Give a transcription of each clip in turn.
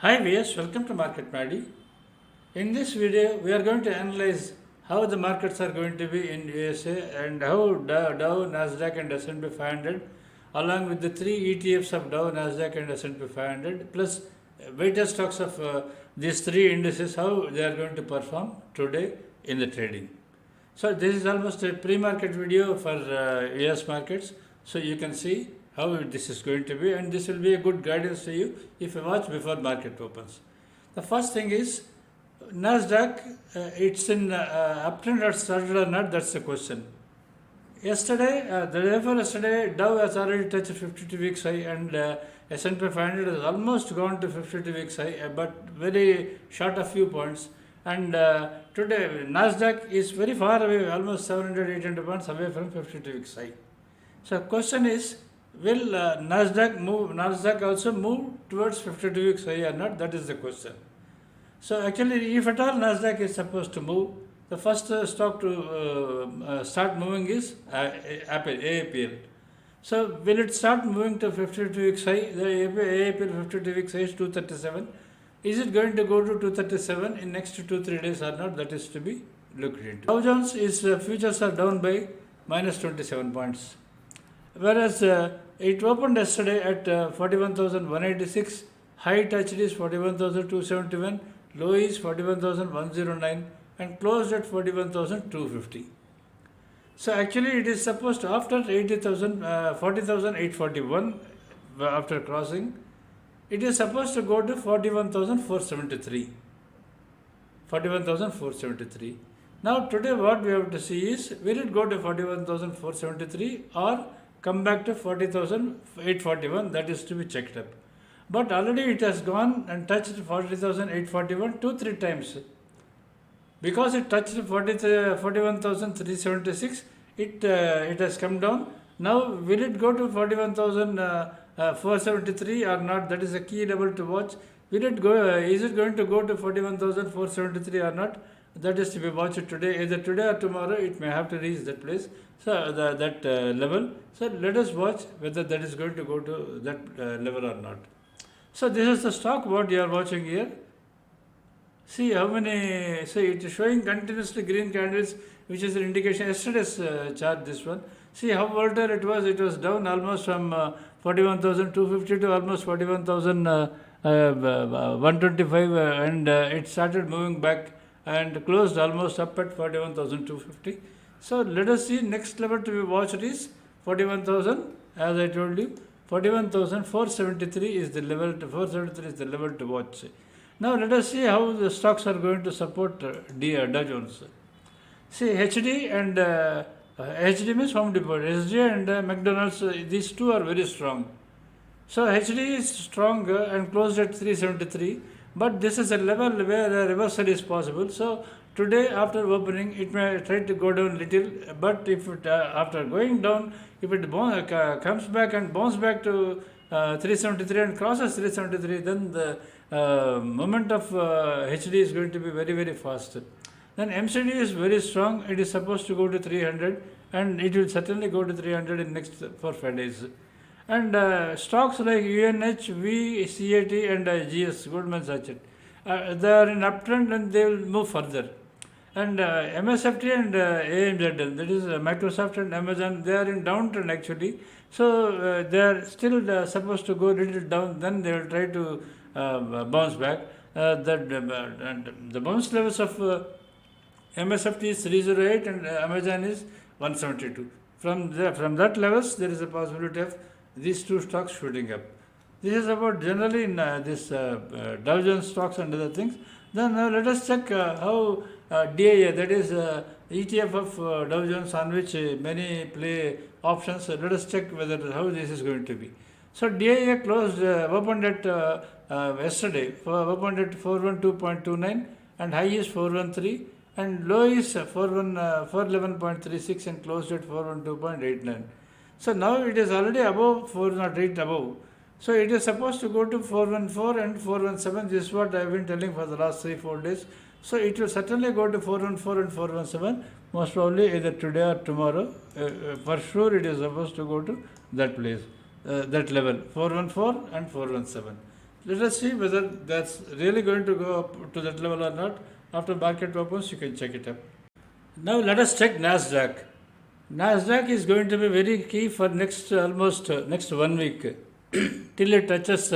Hi viewers, welcome to Market Madi. In this video, we are going to analyze how the markets are going to be in USA and how Dow, Nasdaq and S&P 500 along with the three ETFs of Dow, Nasdaq and S&P 500 plus weighted stocks of these three indices, how they are going to perform today in the trading. So this is almost a pre-market video for US markets. So you can see how this is going to be, and this will be a good guidance to you if you watch before market opens. The first thing is Nasdaq, it's in uptrend or started or not, that's the question. Yesterday, the day before yesterday, Dow has already touched 52 weeks high and S&P 500 has almost gone to 52 weeks high, but very short of few points. And today, Nasdaq is very far away, almost 700-800 points away from 52 weeks high. So question is, will Nasdaq also move towards 52 weeks high or not? That is the question. So actually, if at all Nasdaq is supposed to move, the first stock to start moving is AAPL. So will it start moving to 52 weeks high? The AAPL 52 weeks high is 237. Is it going to go to 237 in next 2-3 days or not? That is to be looked into. Dow Jones is futures are down by minus 27 points. Whereas it opened yesterday at 41,186, high touched is 41,271, low is 41,109 and closed at 41,250. So actually it is supposed to, after 40,841 after crossing, it is supposed to go to 41,473. 41,473. Now today what we have to see is, will it go to 41,473 or come back to 40,841? That is to be checked up. But already it has gone and touched 40,841 2-3 times. Because it touched 41,376, it has come down. Now will it go to 41,473 or not? That is a key level to watch. Will it go? Is it going to go to 41,473 or not? That is to be watched today. Either today or tomorrow, it may have to reach that place. So that level. So let us watch whether that is going to go to that level or not. So this is the stock what you are watching here. See how many. See, it is showing continuously green candles, which is an indication. Yesterday's chart, this one. See how volatile it was. It was down almost from 41,250 to almost 41,125, and it started moving back and closed almost up at 41,250. So let us see, next level to be watched is 41,000. As I told you, 41,473 is the level. 473 is the level to watch. Now let us see how the stocks are going to support Dow Jones. See, HD and HD means Home Depot. HD and McDonald's, these two are very strong. So HD is strong and closed at 373. But this is a level where a reversal is possible. So today after opening, it may try to go down little. But if it, after going down, if it comes back and bounce back to 373 and crosses 373, then the movement of HD is going to be very, very fast. Then MCD is very strong. It is supposed to go to 300 and it will certainly go to 300 in next 4-5 days. And stocks like UNH, VCAT and GS, Goldman Sachs, they are in uptrend and they will move further. And MSFT and AMZL, that is Microsoft and Amazon, they are in downtrend actually. So they are still supposed to go a little down, then they will try to bounce back. The bounce levels of MSFT is 308 and Amazon is 172. From that levels, there is a possibility of these two stocks shooting up. This is about generally in this Dow Jones stocks and other things. Then now let us check how DIA, that is ETF of Dow Jones, on which many play options. Let us check whether how this is going to be. So DIA closed, opened at yesterday, opened at 412.29 and high is 413 and low is 411.36 and closed at 412.89. So now it is already above 408 above. So it is supposed to go to 414 and 417. This is what I have been telling for the last 3-4 days. So it will certainly go to 414 and 417, most probably either today or tomorrow. For sure it is supposed to go to that place, that level, 414 and 417. Let us see whether that's really going to go up to that level or not. After market opens, you can check it up. Now let us check Nasdaq. Nasdaq is going to be very key for next almost next 1 week till it touches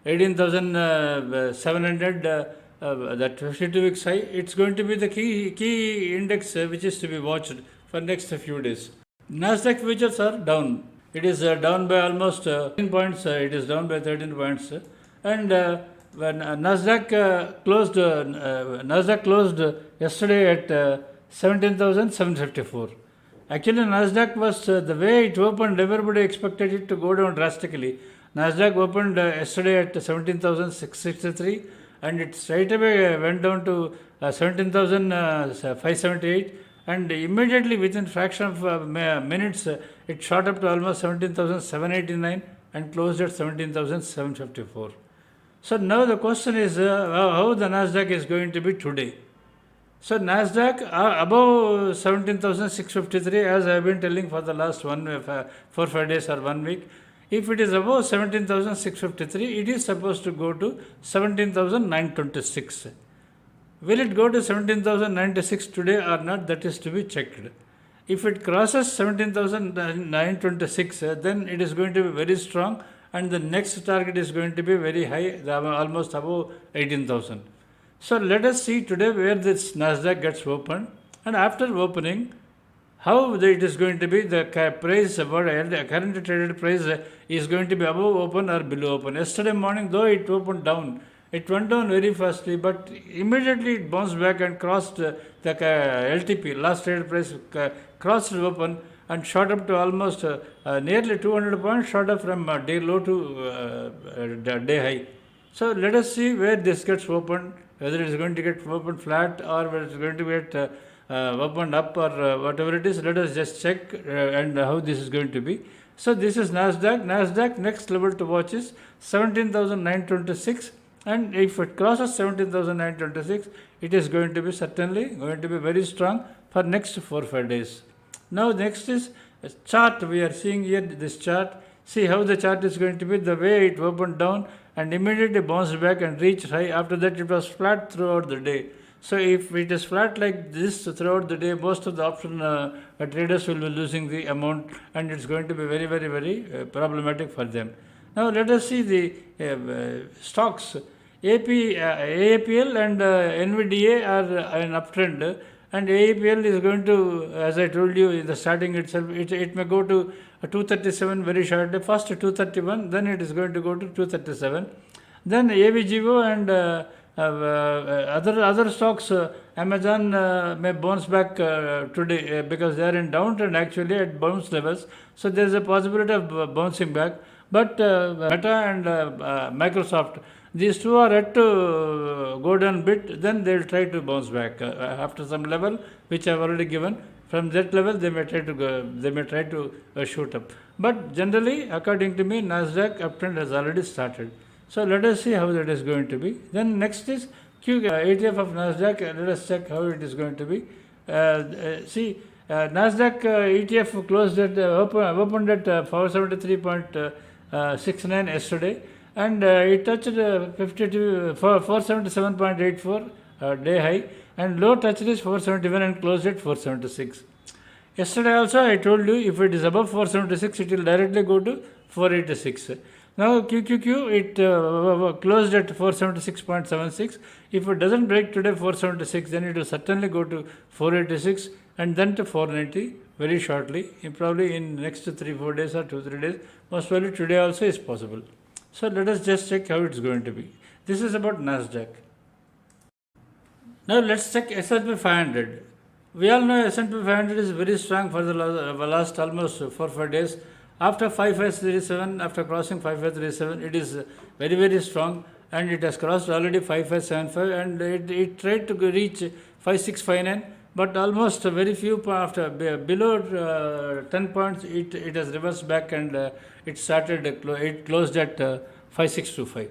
18,700, that 52 weeks high. It's going to be the key index which is to be watched for next few days. Nasdaq futures are down. It is down by almost 13 points. It is down by 13 points. And when Nasdaq closed yesterday at 17,754. Actually, Nasdaq was the way it opened, everybody expected it to go down drastically. Nasdaq opened yesterday at 17,663 and it straight away went down to 17,578 and immediately within fraction of minutes it shot up to almost 17,789 and closed at 17,754. So now the question is how the Nasdaq is going to be today. So Nasdaq above 17,653 as I have been telling for the last 4-5 days or 1 week. If it is above 17,653, it is supposed to go to 17,926. Will it go to 17,096 today or not? That is to be checked. If it crosses 17,926, then it is going to be very strong and the next target is going to be very high, almost above 18,000. So let us see today where this Nasdaq gets opened and after opening, how it is going to be, the price, the current traded price is going to be above open or below open. Yesterday morning, though it opened down, it went down very fastly, but immediately it bounced back and crossed the LTP, last traded price, crossed open and shot up to almost nearly 200 points, shot up from day low to day high. So let us see where this gets opened, whether it is going to get opened flat or whether it is going to get opened up or whatever it is. Let us just check and how this is going to be. So this is Nasdaq. Nasdaq next level to watch is 17,926 and if it crosses 17,926, it is going to be certainly going to be very strong for next 4-5 days. Now next is a chart. We are seeing here this chart. See how the chart is going to be, the way it opened down and immediately bounced back and reached high. After that it was flat throughout the day. So if it is flat like this throughout the day, most of the option traders will be losing the amount and it's going to be very, very, very problematic for them. Now let us see the stocks. AAPL and Nvda are an uptrend and AAPL is going to, as I told you in the starting itself, it may go to 237 very shortly, first 231, then it is going to go to 237. Then AVGO and other stocks, Amazon may bounce back today because they are in downtrend actually at bounce levels. So there is a possibility of bouncing back. But Meta and Microsoft, these two are yet to go down a bit, then they will try to bounce back after some level which I have already given. From that level, they may try to go, they may try to shoot up. But generally, according to me, Nasdaq uptrend has already started. So let us see how that is going to be. Then next is ETF of Nasdaq. Let us check how it is going to be. Nasdaq ETF closed at opened at 473.69 yesterday, and it touched 477.84 day high, and low touched is 471 and closed at 476. Yesterday also I told you if it is above 476, it will directly go to 486. Now QQQ, it closed at 476.76. If it doesn't break today 476, then it will certainly go to 486 and then to 490 very shortly, probably in next 3-4 days or 2-3 days. Most probably today also is possible. So let us just check how it's going to be. This is about Nasdaq. Now let's check S&P 500. We all know S&P 500 is very strong for the last almost 4-5 days. After 5537, after crossing 5537, it is very, very strong and it has crossed already 5575 and it tried to reach 5659, but almost very few after below 10 points it has reversed back and it closed at 5625.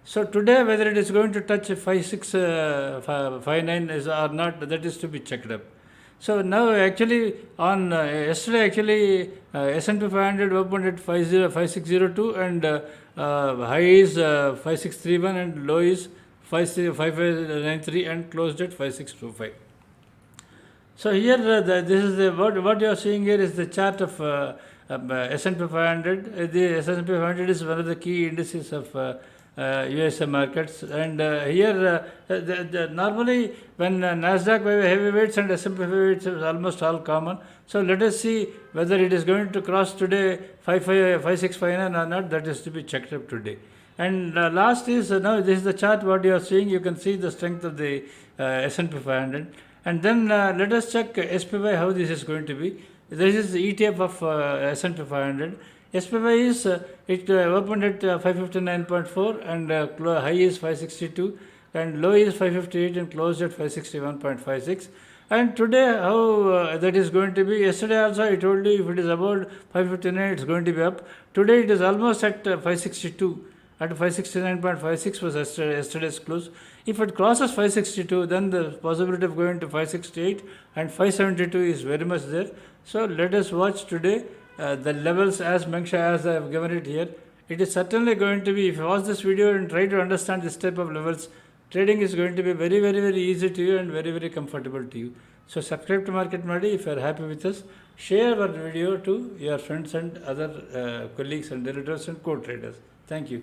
So today whether it is going to touch 5659 or not, that is to be checked up. So now actually on yesterday actually S&P 500 opened at 5602 and high is 5631 and low is 5593 and closed at 5625. So here this is what you are seeing here is the chart of S&P 500. The S&P 500 is one of the key indices of USA markets, and here normally when Nasdaq heavyweights and S&P heavyweights is almost all common. So let us see whether it is going to cross today 5659 or not. That is to be checked up today. And last is now this is the chart what you are seeing. You can see the strength of the S&P 500. And then let us check SPY how this is going to be. This is the ETF of S&P 500. SPY is it opened at 559.4 and high is 562 and low is 558 and closed at 561.56. And today how that is going to be. Yesterday also I told you if it is about 559 it's going to be up. Today it is almost at 562. At 569.56 was yesterday's close. If it crosses 562, then the possibility of going to 568 and 572 is very much there. So let us watch today the levels as mentioned, as I have given it here. It is certainly going to be, if you watch this video and try to understand this type of levels, trading is going to be very, very, very easy to you and very, very comfortable to you. So subscribe to Market Madi if you are happy with us. Share our video to your friends and other colleagues and relatives and co-traders. Thank you.